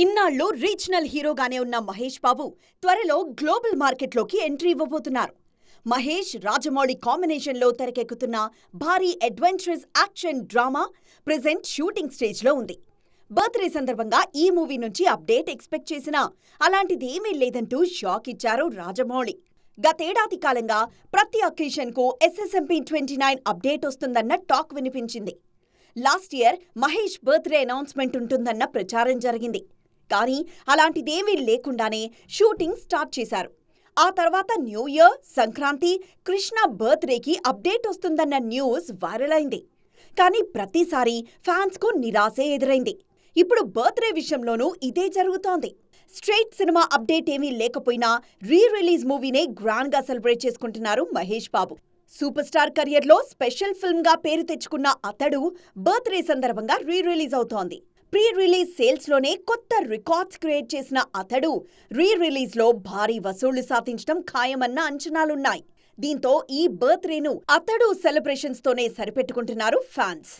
ఇన్నాళ్లు రీజనల్ హీరోగానే ఉన్న మహేష్ బాబు త్వరలో గ్లోబల్ మార్కెట్లోకి ఎంట్రీ ఇవ్వబోతున్నారు. మహేష్, రాజమౌళి కాంబినేషన్లో తెరకెక్కుతున్న భారీ adventurous action drama present shooting స్టేజ్లో ఉంది. బర్త్డే సందర్భంగా ఈ మూవీ నుంచి అప్డేట్ ఎక్స్పెక్ట్ చేసినా అలాంటిదేమీ లేదంటూ షాక్ ఇచ్చారు రాజమౌళి. గతేడాది కాలంగా ప్రతి అకేషన్కు SSMP 29 అప్డేట్ వస్తుందన్న టాక్ వినిపించింది. Last year Mahesh birthday announcement ఉంటుందన్న ప్రచారం జరిగింది. కానీ అలాంటిదేమీ లేకుండానే షూటింగ్ స్టార్ట్ చేశారు. ఆ తర్వాత న్యూ ఇయర్, సంక్రాంతి, కృష్ణ బర్త్డేకి అప్డేట్ వస్తుందన్న న్యూస్ వైరల్ అయింది. కానీ ప్రతిసారి ఫ్యాన్స్కు నిరాశే ఎదురైంది. ఇప్పుడు బర్త్డే విషయంలోనూ ఇదే జరుగుతోంది. స్ట్రైట్ సినిమా అప్డేట్ ఏమీ లేకపోయినా రిలీజ్ మూవీనే గ్రాండ్గా సెలబ్రేట్ చేసుకుంటున్నారు మహేష్ బాబు. సూపర్ స్టార్ కెరియర్లో స్పెషల్ ఫిల్మ్గా పేరు తెచ్చుకున్న అతడు బర్త్డే సందర్భంగా రిలీజ్ అవుతోంది. రిలీజ్ సేల్స్లోనే కొత్త రికార్డ్స్ క్రియేట్ చేసిన అతడు రిలీజ్లో భారీ వసూళ్లు సాధించడం ఖాయమన్న అంచనాలున్నాయి. దీంతో ఈ బర్త్డేను అతడు సెలబ్రేషన్స్తోనే సరిపెట్టుకుంటున్నారు ఫ్యాన్స్.